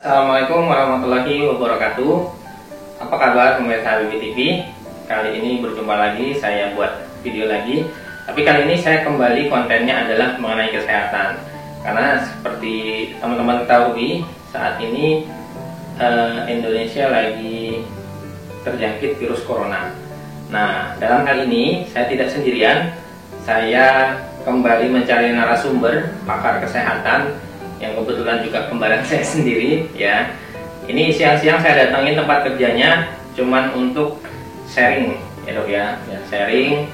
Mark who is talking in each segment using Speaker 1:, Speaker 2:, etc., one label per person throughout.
Speaker 1: Assalamualaikum warahmatullahi wabarakatuh. Apa kabar pemirsa Habibie TV? Kali ini berjumpa lagi, saya buat video lagi. Tapi kali ini saya kembali kontennya adalah mengenai kesehatan. Karena seperti teman-teman ketahui, saat ini Indonesia lagi terjangkit virus corona. Nah, dalam hal ini saya tidak sendirian. Saya kembali mencari narasumber pakar kesehatan yang kebetulan juga kembaran saya sendiri ya. Ini siang-siang saya datangin tempat kerjanya cuman untuk sharing ya dok ya, sharing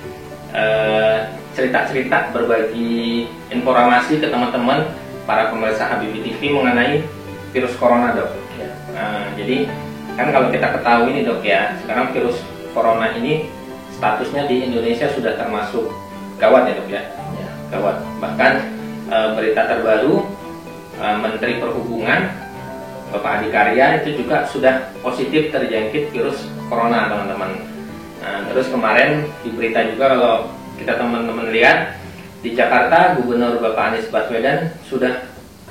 Speaker 1: cerita-cerita, berbagi informasi ke teman-teman para pemirsa Habibie TV mengenai virus corona dok ya. Nah, jadi kan kalau kita ketahui nih dok ya, sekarang virus corona ini statusnya di Indonesia sudah termasuk gawat ya dok ya, gawat. Bahkan berita terbaru Menteri Perhubungan Bapak Adi Karya itu juga sudah positif terjangkit virus corona teman-teman. Nah, terus kemarin di berita juga kalau kita teman-teman lihat di Jakarta, Gubernur Bapak Anies Baswedan sudah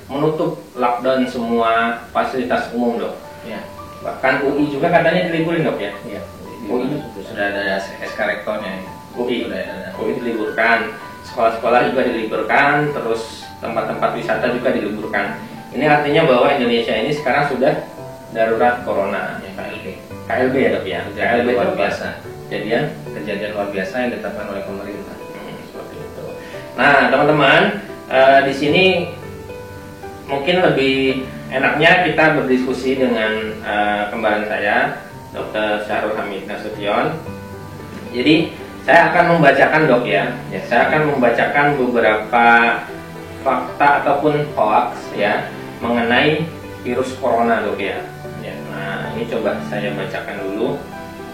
Speaker 1: menutup lockdown semua fasilitas umum dok. Ya. Bahkan UI juga katanya diliburin dok ya. Iya. UI sudah ada SK rektornya. UI diliburkan, sekolah-sekolah juga diliburkan, terus tempat-tempat wisata juga diliburkan. Ini artinya bahwa Indonesia ini sekarang sudah darurat corona ya, KLB ya dok ya. KLB luar biasa. Kejadian luar biasa yang ditetapkan oleh pemerintah. Seperti itu. Nah teman-teman, di sini mungkin lebih enaknya kita berdiskusi dengan kembaran saya, Dr. Syahrul Hamid Nasution. Jadi saya akan membacakan dok ya, saya akan membacakan beberapa fakta ataupun hoax ya mengenai virus corona dok ya. Nah ini coba saya bacakan dulu.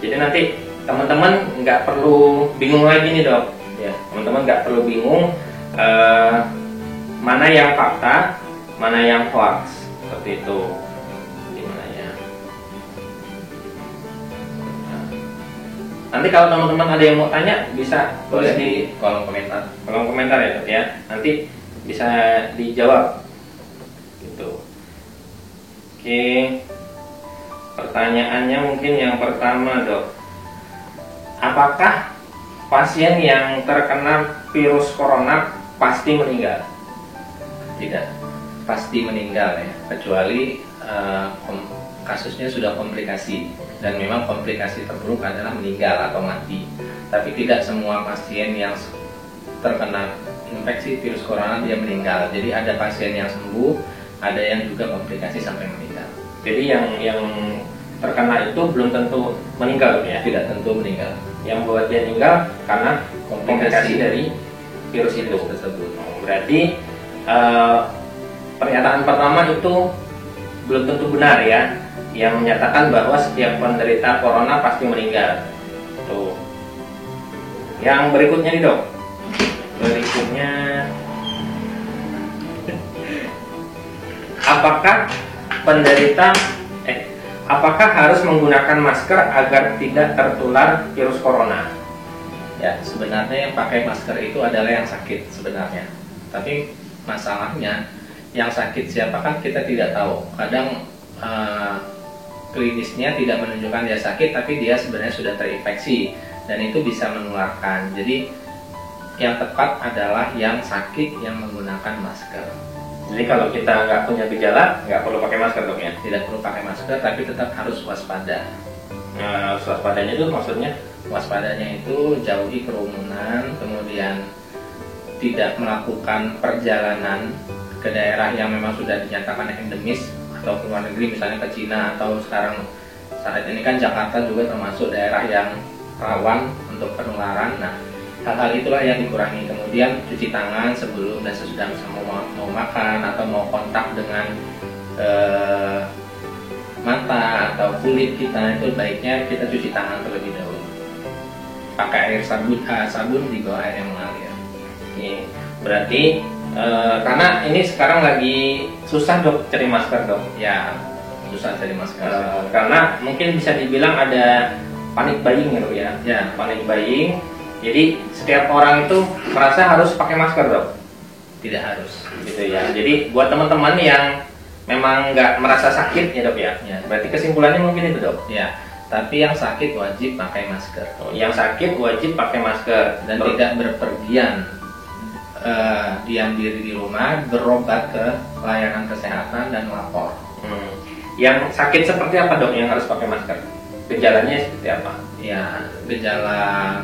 Speaker 1: Jadi nanti teman-teman nggak perlu bingung lagi nih dok. Ya, teman-teman nggak perlu bingung mana yang fakta, mana yang hoax seperti itu. Gimana ya? Nanti kalau teman-teman ada yang mau tanya bisa tulis di kolom komentar. Kolom komentar ya dok ya. Nanti bisa dijawab gitu. Oke, pertanyaannya mungkin yang pertama dok, apakah pasien yang terkena virus corona pasti meninggal?
Speaker 2: Tidak pasti meninggal ya, kecuali kasusnya sudah komplikasi, dan memang komplikasi terburuk adalah meninggal atau mati. Tapi tidak semua pasien yang terkena infeksi virus corona dia meninggal. Jadi ada pasien yang sembuh, ada yang juga komplikasi sampai meninggal.
Speaker 1: Jadi yang terkena itu belum tentu meninggal ya?
Speaker 2: Tidak tentu meninggal.
Speaker 1: Yang buat dia meninggal karena komplikasi dari virus itu
Speaker 2: tersebut.
Speaker 1: Berarti pernyataan pertama itu belum tentu benar ya, yang menyatakan bahwa setiap penderita corona pasti meninggal. Tuh. Yang berikutnya nih dok. Berikutnya, apakah harus menggunakan masker agar tidak tertular virus corona?
Speaker 2: Ya, sebenarnya yang pakai masker itu adalah yang sakit sebenarnya. Tapi masalahnya yang sakit siapa kan kita tidak tahu. Kadang klinisnya tidak menunjukkan dia sakit, tapi dia sebenarnya sudah terinfeksi dan itu bisa menularkan. Jadi yang tepat adalah yang sakit yang menggunakan masker.
Speaker 1: Jadi kalau kita nggak punya gejala, nggak perlu pakai masker dok ya?
Speaker 2: Tidak perlu pakai masker, tapi tetap harus waspada.
Speaker 1: Nah, waspadanya itu maksudnya?
Speaker 2: Waspadanya itu jauhi kerumunan, kemudian tidak melakukan perjalanan ke daerah yang memang sudah dinyatakan endemis atau ke luar negeri, misalnya ke Cina, atau sekarang saat ini kan Jakarta juga termasuk daerah yang rawan untuk penularan. Nah, hal-hal itulah yang dikurangi. Kemudian cuci tangan sebelum dan sesudah mau makan atau mau kontak dengan mata atau kulit kita, itu baiknya kita cuci tangan terlebih dahulu. Pakai air sabun di bawah air yang mengalir.
Speaker 1: Oke, berarti karena ini sekarang lagi susah dok cari masker dok.
Speaker 2: Ya, susah cari masker.
Speaker 1: Karena mungkin bisa dibilang ada panic buying gitu ya.
Speaker 2: Ya,
Speaker 1: panic buying. Jadi setiap orang itu merasa harus pakai masker dok.
Speaker 2: Tidak harus.
Speaker 1: Gitu ya. Jadi buat teman-teman yang memang nggak merasa sakit ya dok ya?
Speaker 2: Ya.
Speaker 1: Berarti kesimpulannya mungkin itu dok?
Speaker 2: Ya, tapi yang sakit wajib pakai masker.
Speaker 1: Yang sakit wajib pakai masker
Speaker 2: Dan tidak berpergian, diam diri di rumah, berobat ke layanan kesehatan dan lapor.
Speaker 1: Yang sakit seperti apa dok yang harus pakai masker? Gejalanya seperti apa?
Speaker 2: Ya, gejala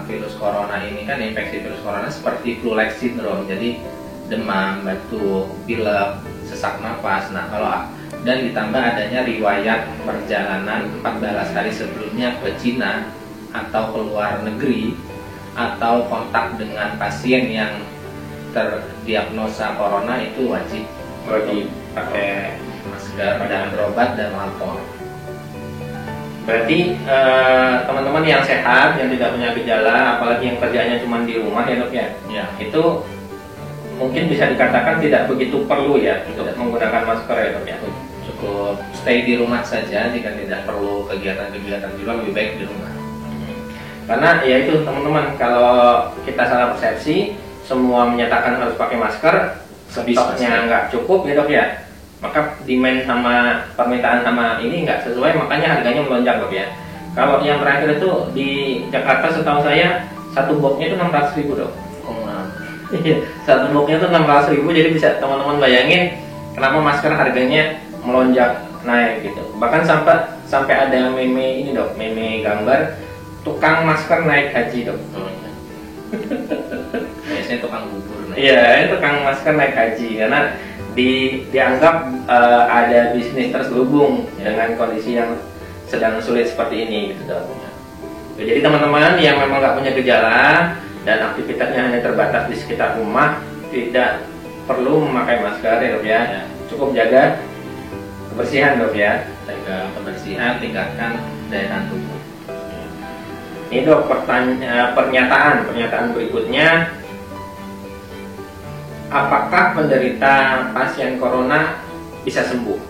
Speaker 2: virus corona ini kan, infeksi virus corona seperti flu-like syndrome, jadi demam, batuk, pilek, sesak nafas. Nah, dan ditambah adanya riwayat perjalanan 14 hari sebelumnya ke Cina atau ke luar negeri, atau kontak dengan pasien yang terdiagnosa corona, itu wajib
Speaker 1: pakai
Speaker 2: masker dan berobat dan lapor.
Speaker 1: Berarti teman-teman yang sehat, yang tidak punya gejala, apalagi yang kerjanya cuma di rumah ya dok ya, itu mungkin bisa dikatakan tidak begitu perlu ya untuk menggunakan masker ya dok ya.
Speaker 2: Cukup stay di rumah saja jika tidak perlu kegiatan-kegiatan di luar, lebih baik di rumah.
Speaker 1: Karena ya itu teman-teman, kalau kita salah persepsi, semua menyatakan harus pakai masker, stoknya nggak cukup ya dok ya, maka demand sama permintaan sama ini nggak sesuai, makanya harganya melonjak dok ya. Kalau yang terakhir itu di Jakarta setahu saya satu boxnya itu 600.000 dok. Satu boxnya itu 600.000, jadi bisa teman-teman bayangin kenapa masker harganya melonjak naik gitu. Bahkan sampai ada meme ini dok, meme gambar tukang masker naik haji dok.
Speaker 2: Biasanya tukang bubur.
Speaker 1: Iya, tukang masker naik haji karena dianggap ada bisnis terselubung dengan kondisi yang sedang sulit seperti ini gitu dok. Jadi teman-teman yang memang nggak punya gejala dan aktivitasnya hanya terbatas di sekitar rumah, tidak perlu memakai masker ya dok ya. Cukup jaga kebersihan dok ya.
Speaker 2: Jaga kebersihan, tingkatkan daya tahan tubuh.
Speaker 1: Ini dok, pernyataan berikutnya, apakah penderita pasien corona bisa sembuh?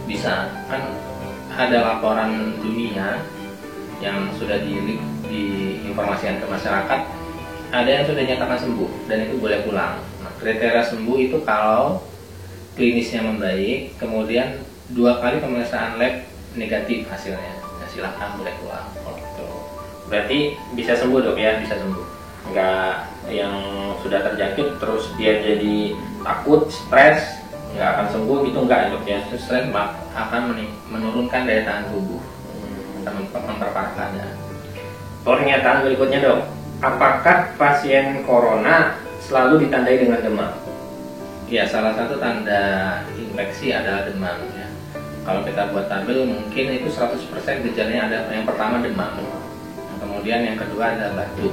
Speaker 2: Bisa, kan ada laporan dunia yang sudah diinformasikan ke masyarakat, ada yang sudah dinyatakan sembuh dan itu boleh pulang. Nah, kriteria sembuh itu kalau klinisnya membaik, kemudian 2 kali pemeriksaan lab negatif hasilnya, nah, silahkan boleh pulang.
Speaker 1: Berarti bisa sembuh dok ya?
Speaker 2: Bisa sembuh.
Speaker 1: Nggak yang sudah terjangkit terus dia jadi takut, stres, nggak akan sembuh gitu, nggak dok ya?
Speaker 2: Stres akan menurunkan daya tahan tubuh, memperparahkannya.
Speaker 1: Pernyataan berikutnya dok, apakah pasien corona selalu ditandai dengan demam?
Speaker 2: Ya, salah satu tanda infeksi adalah demam ya. Kalau kita buat tabel mungkin itu 100% gejalanya ada, yang pertama demam, kemudian yang kedua ada batuk,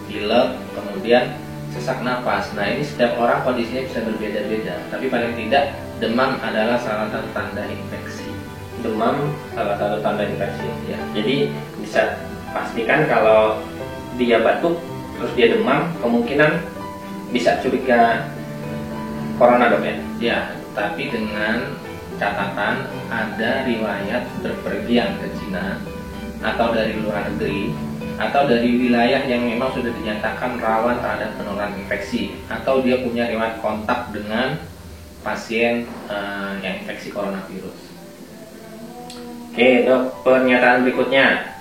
Speaker 2: pilek, kemudian sesak nafas. Nah, ini setiap orang kondisinya bisa berbeda-beda, tapi paling tidak demam adalah salah satu tanda infeksi.
Speaker 1: Demam salah satu tanda infeksi
Speaker 2: Ya.
Speaker 1: Jadi bisa pastikan kalau dia batuk terus dia demam, kemungkinan bisa curiga corona dok ya?
Speaker 2: Ya, tapi dengan catatan ada riwayat berpergian ke Cina atau dari luar negeri, atau dari wilayah yang memang sudah dinyatakan rawan terhadap penularan infeksi, atau dia punya riwayat kontak dengan pasien yang infeksi coronavirus.
Speaker 1: Oke dok, pernyataan berikutnya,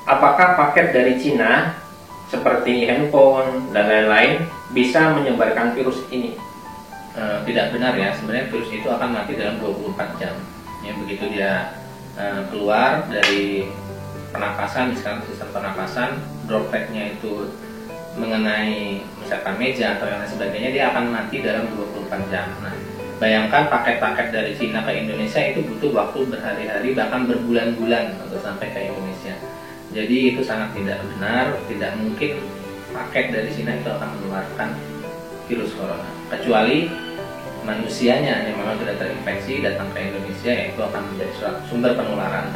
Speaker 1: apakah paket dari Cina seperti handphone dan lain-lain bisa menyebarkan virus ini?
Speaker 2: Tidak benar ya, sebenarnya virus itu akan mati dalam 24 jam. Ya, begitu dia keluar dari pernapasan, misalkan sistem pernapasan, dropletnya itu mengenai misalkan meja atau yang lain sebagainya, dia akan mati dalam 24 jam. Nah, bayangkan paket-paket dari Cina ke Indonesia itu butuh waktu berhari-hari bahkan berbulan-bulan untuk sampai ke Indonesia. Jadi itu sangat tidak benar, tidak mungkin paket dari Cina itu akan menularkan virus corona, kecuali manusianya yang memang sudah terinfeksi datang ke Indonesia, yaitu akan menjadi sumber penularan.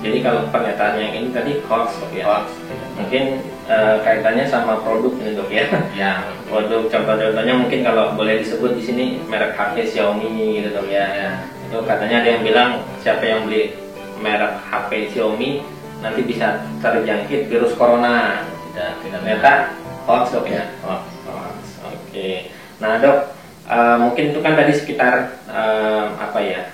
Speaker 1: Jadi kalau pernyataan yang ini tadi hoax dok ya? Hoax. Mungkin kaitannya sama produk ini dok ya?
Speaker 2: Ya.
Speaker 1: Produk, contoh-contohnya mungkin kalau boleh disebut di sini merek HP Xiaomi gitu dok ya? Ya. Itu katanya ada yang bilang siapa yang beli merek HP Xiaomi nanti bisa terjangkit virus corona.
Speaker 2: Tidak
Speaker 1: ternyata hoax dok ya? Hoax. Oke. Nah dok, Mungkin itu kan tadi sekitar apa ya,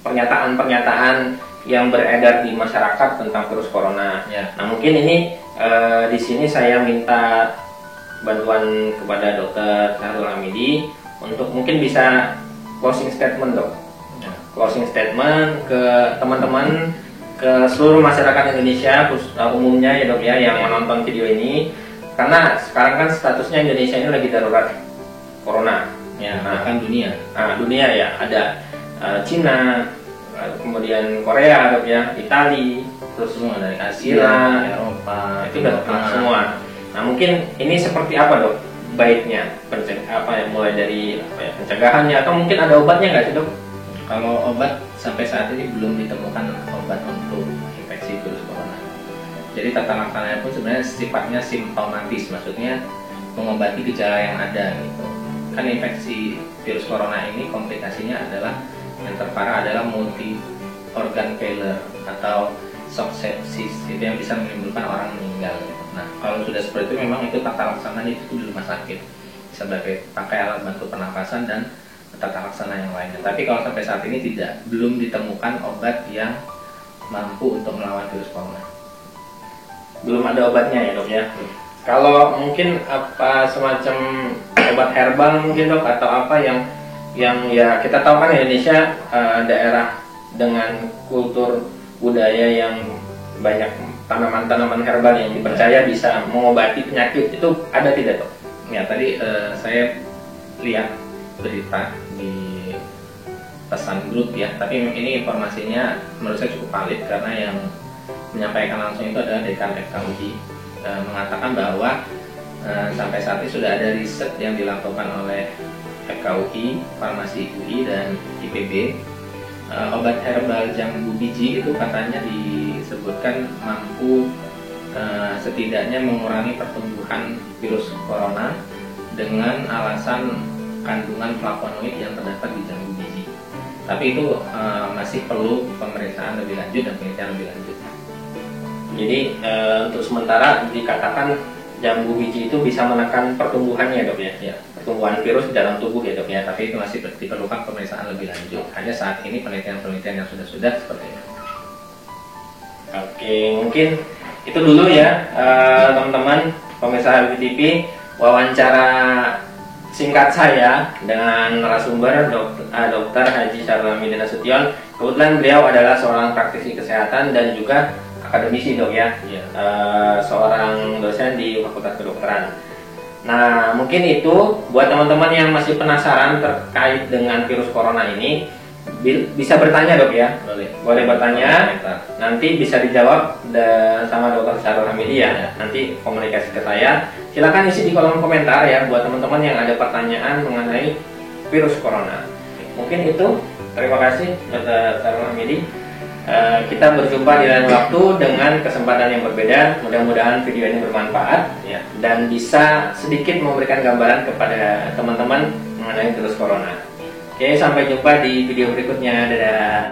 Speaker 1: pernyataan-pernyataan yang beredar di masyarakat tentang virus corona.
Speaker 2: Ya.
Speaker 1: Nah mungkin ini di sini saya minta bantuan kepada Dokter Syahrul Hamidi untuk mungkin bisa closing statement, Dok.
Speaker 2: Ya.
Speaker 1: Closing statement ke teman-teman, ke seluruh masyarakat Indonesia umumnya ya Dok ya, yang menonton video ini, karena sekarang kan statusnya Indonesia ini lagi darurat corona.
Speaker 2: Ya, bahkan dunia.
Speaker 1: Dunia ya, ada Cina, kemudian Korea Dok ya, Itali, terus
Speaker 2: Semua dari Asia, Eropa,
Speaker 1: itu udah semua. Nah mungkin ini seperti apa Dok baiknya, mulai dari pencegahannya, atau mungkin ada obatnya nggak sih Dok?
Speaker 2: Kalau obat sampai saat ini belum ditemukan obat untuk infeksi virus corona. Jadi tata laksananya pun sebenarnya sifatnya simptomatis, maksudnya mengobati gejala yang ada gitu. Kan infeksi virus corona ini komplikasinya adalah yang terparah adalah multi organ failure atau shock sepsis, itu yang bisa menimbulkan orang meninggal gitu. Nah kalau sudah seperti itu memang itu tata laksananya itu di rumah sakit, bisa pakai alat bantu pernapasan dan tata laksana yang lainnya. Tapi kalau sampai saat ini belum ditemukan obat yang mampu untuk melawan virus corona.
Speaker 1: Belum ada obatnya ya Dok ya. Kalau mungkin apa semacam obat herbal mungkin Dok, atau apa yang ya kita tahu kan Indonesia daerah dengan kultur budaya yang banyak tanaman-tanaman herbal yang dipercaya bisa mengobati penyakit, itu ada tidak Dok?
Speaker 2: Ya tadi saya lihat berita di pesan grup ya, tapi ini informasinya menurut saya cukup valid karena yang menyampaikan langsung itu adalah Dekan FKUI, mengatakan bahwa sampai saat ini sudah ada riset yang dilakukan oleh FKUI, Farmasi UI dan IPB. Obat herbal jambu biji itu katanya disebutkan mampu setidaknya mengurangi pertumbuhan virus corona dengan alasan kandungan flavonoid yang terdapat di jambu biji. Tapi itu masih perlu pemeriksaan lebih lanjut dan penelitian lebih lanjut.
Speaker 1: Jadi untuk sementara dikatakan jambu biji itu bisa menekan pertumbuhannya Dok ya?
Speaker 2: Ya.
Speaker 1: Pertumbuhan virus di dalam tubuh ya Dok ya?
Speaker 2: Tapi itu masih diperlukan pemeriksaan lebih lanjut. Hanya saat ini penelitian-penelitian yang sudah seperti itu.
Speaker 1: Oke, mungkin itu dulu ya teman-teman pemirsa HBP, wawancara singkat saya dengan narasumber Dr. Haji Syahrul Hamidi Nasution. Kebetulan beliau adalah seorang praktisi kesehatan dan juga akademisi Dok ya, seorang dosen di Fakultas Kedokteran. Nah mungkin itu buat teman-teman yang masih penasaran terkait dengan virus corona ini, bisa bertanya Dok ya, boleh bertanya, nanti bisa dijawab sama Dr. Syahrul Hamidi ya. Nanti komunikasi ke saya, silakan isi di kolom komentar ya buat teman-teman yang ada pertanyaan mengenai virus corona. Mungkin itu, terima kasih Dr. Syahrul Hamidi. Kita berjumpa di lain waktu dengan kesempatan yang berbeda. Mudah-mudahan video ini bermanfaat ya, dan bisa sedikit memberikan gambaran kepada teman-teman mengenai virus corona. Oke, sampai jumpa di video berikutnya. Dadah.